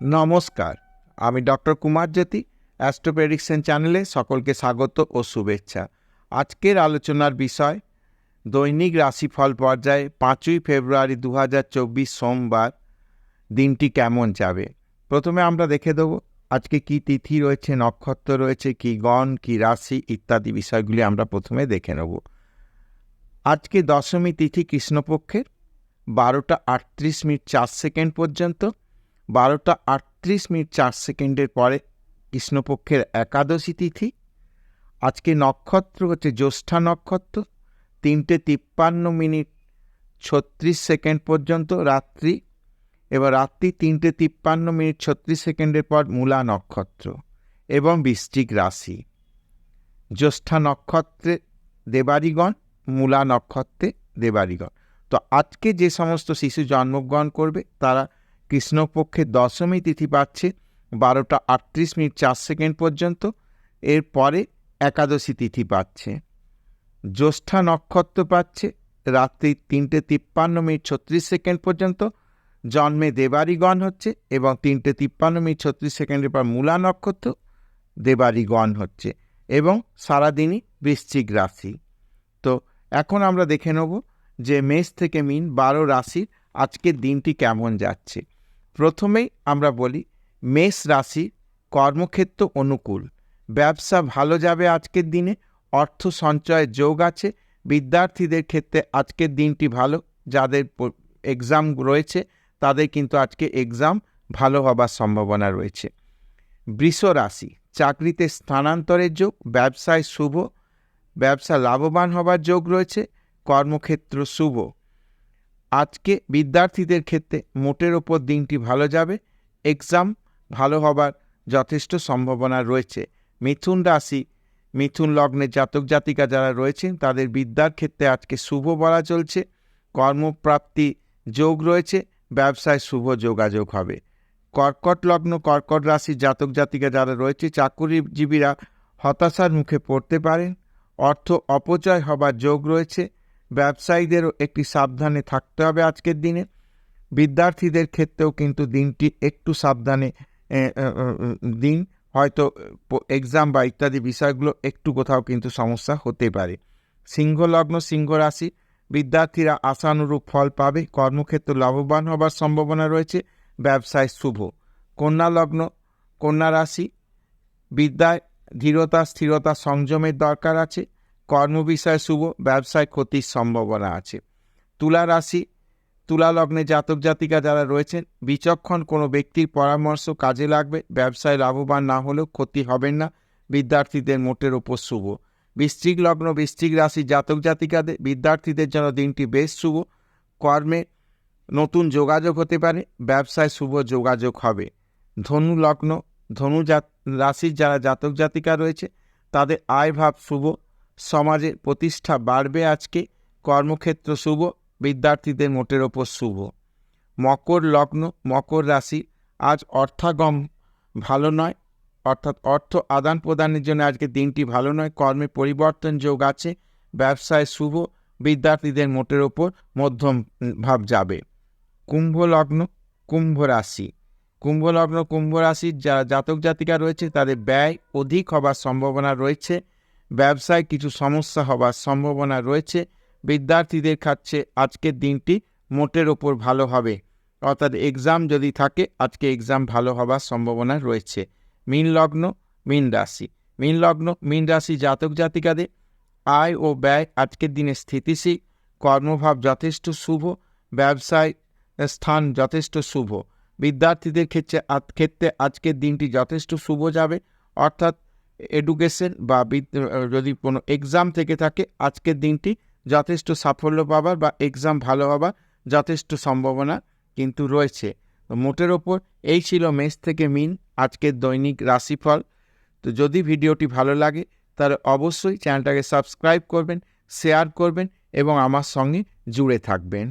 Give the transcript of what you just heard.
নমস্কার, আমি ডক্টর কুমার জ্যোতি। Astro prediction চ্যানেলে সকলকে স্বাগত ও শুভেচ্ছা। আজকের আলোচনার বিষয় দৈনিক রাশিফল পর্যায়ে 5ই ফেব্রুয়ারি 2024 সোমবার দিনটি কেমন যাবে। প্রথমে আমরা দেখে দেব আজকে কি তিথি রয়েছে, নক্ষত্র রয়েছে, কি গণ, কি রাশি ইত্যাদি বিষয়গুলি আমরা প্রথমে দেখে নেব। আজকে দশমী তিথি কৃষ্ণপক্ষের 12:38 পর্যন্ত। 12:38 পরে কৃষ্ণপক্ষের একাদশী তিথি। আজকে নক্ষত্র হচ্ছে জ্যৈষ্ঠা নক্ষত্র, 3:53 পর্যন্ত রাত্রি। এবার রাত্রি 3:53 পর মূলা নক্ষত্র এবং বৃশ্চিক রাশি। জ্যৈষ্ঠা নক্ষত্রে দেবারিগণ, মূলা নক্ষত্রে দেবারিগণ। তো আজকে যে সমস্ত শিশু জন্মগ্রহণ করবে তারা কৃষ্ণপক্ষের দশমী তিথি পাচ্ছে 12:38 পর্যন্ত। এরপরে একাদশী তিথি পাচ্ছে। জ্যৈষ্ঠা নক্ষত্র পাচ্ছে রাত্রি 3:53 পর্যন্ত, জন্মে দেবারিগণ হচ্ছে, এবং 3:53 পর মূলা নক্ষত্র দেবারিগণ হচ্ছে, এবং সারাদিনই বৃশ্চিক রাশি। তো এখন আমরা দেখে নেব যে মেষ থেকে মীন 12 রাশির আজকের দিনটি কেমন যাচ্ছে। প্রথমেই আমরা বলি মেষ রাশি কর্মক্ষেত্র অনুকূল, ব্যবসা ভালো যাবে আজকের দিনে, অর্থ সঞ্চয়ের যোগ আছে। বিদ্যার্থীদের ক্ষেত্রে আজকের দিনটি ভালো, যাদের এক্সাম রয়েছে তাদের কিন্তু আজকে এক্সাম ভালো হবার সম্ভাবনা রয়েছে। বৃষ রাশি চাকরিতে স্থানান্তরের যোগ, ব্যবসায় শুভ, ব্যবসা লাভবান হবার যোগ রয়েছে, কর্মক্ষেত্র শুভ। আজকে বিদ্যার্থীদের ক্ষেত্রে মোটের ওপর দিনটি ভালো যাবে, এক্সাম ভালো হবার যথেষ্ট সম্ভাবনা রয়েছে। মিথুন রাশি, মিথুন লগ্নের জাতক জাতিকা যারা রয়েছেন তাদের বিদ্যার ক্ষেত্রে আজকে শুভ বলা চলছে, কর্মপ্রাপ্তি যোগ রয়েছে, ব্যবসায় শুভ যোগাযোগ হবে। কর্কট লগ্ন, কর্কট রাশির জাতক জাতিকা যারা রয়েছে চাকুরিজীবীরা হতাশার মুখে পড়তে পারেন, অর্থ অপচয় হবার যোগ রয়েছে, ব্যবসায়ীদেরও একটি সাবধানে থাকতে হবে আজকের দিনে। বিদ্যার্থীদের ক্ষেত্রেও কিন্তু দিনটি একটু সাবধানে দিন, হয়তো এক্সাম বা ইত্যাদি বিষয়গুলো একটু কোথাও কিন্তু সমস্যা হতে পারে। সিংহ লগ্ন, সিংহ রাশি বিদ্যার্থীরা আশানুরূপ ফল পাবে, কর্মক্ষেত্র লাভবান হবার সম্ভাবনা রয়েছে, ব্যবসায় শুভ। কন্যা লগ্ন, কন্যা রাশি বিদ্যায় ধীরতা, স্থিরতা, সংযমের দরকার আছে, কর্ম বিষয়ে শুভ, ব্যবসায় ক্ষতির সম্ভাবনা আছে। তুলা রাশি, তুলা লগ্নে জাতক জাতিকা যারা রয়েছেন বিচক্ষণ কোনো ব্যক্তির পরামর্শ কাজে লাগবে, ব্যবসায় লাভবান না হলেও ক্ষতি হবেন না, বিদ্যার্থীদের মোটের ওপর শুভ। বৃশ্চিক লগ্ন, বৃশ্চিক রাশি জাতক জাতিকাদের বিদ্যার্থীদের জন্য দিনটি বেশ শুভ, কর্মে নতুন যোগাযোগ হতে পারে, ব্যবসায় শুভ যোগাযোগ হবে। ধনু লগ্ন, ধনু রাশির যারা জাতক জাতিকা রয়েছে তাদের আয় ভাব শুভ, সমাজে প্রতিষ্ঠা বাড়বে আজকে, কর্মক্ষেত্র শুভ, বিদ্যার্থীদের মোটের ওপর শুভ। মকর লগ্ন, মকর রাশি আজ অর্থাগম ভালো নয়, অর্থাৎ অর্থ আদান প্রদানের জন্য আজকে দিনটি ভালো নয়, কর্মে পরিবর্তন যোগ আছে, ব্যবসায় শুভ, বিদ্যার্থীদের মোটের ওপর মধ্যম ভাব যাবে। কুম্ভ লগ্ন, কুম্ভ রাশি, কুম্ভ লগ্ন, কুম্ভ রাশির যারা জাতক জাতিকা রয়েছে তাদের ব্যয় অধিক হবার সম্ভাবনা রয়েছে, ব্যবসায় কিছু সমস্যা হবার সম্ভাবনা রয়েছে, বিদ্যার্থীদের কাছে আজকের দিনটি মোটের ওপর ভালো হবে, অর্থাৎ এক্সাম যদি থাকে আজকে এক্সাম ভালো হবার সম্ভাবনা রয়েছে। মীন লগ্ন, মীন রাশি, মীন লগ্ন, মীন রাশি জাতক জাতিকাদের আয় ও ব্যয় আজকের দিনে স্থিতিশীল, কর্মভাব যথেষ্ট শুভ, ব্যবসায় স্থান যথেষ্ট শুভ, বিদ্যার্থীদের ক্ষেত্রে আজকের দিনটি যথেষ্ট শুভ যাবে, অর্থাৎ এডুকেশন বা যদি কোনো এক্সাম থেকে থাকে আজকের দিনটি যথেষ্ট সাফল্য পাবার বা এক্সাম ভালো হবার যথেষ্ট সম্ভাবনা কিন্তু রয়েছে। মোটের ওপর এই ছিল মেষ থেকে মীন আজকের দৈনিক রাশিফল। তো যদি ভিডিওটি ভালো লাগে তাহলে অবশ্যই চ্যানেলটাকে সাবস্ক্রাইব করবেন, শেয়ার করবেন এবং আমার সঙ্গে জুড়ে থাকবেন।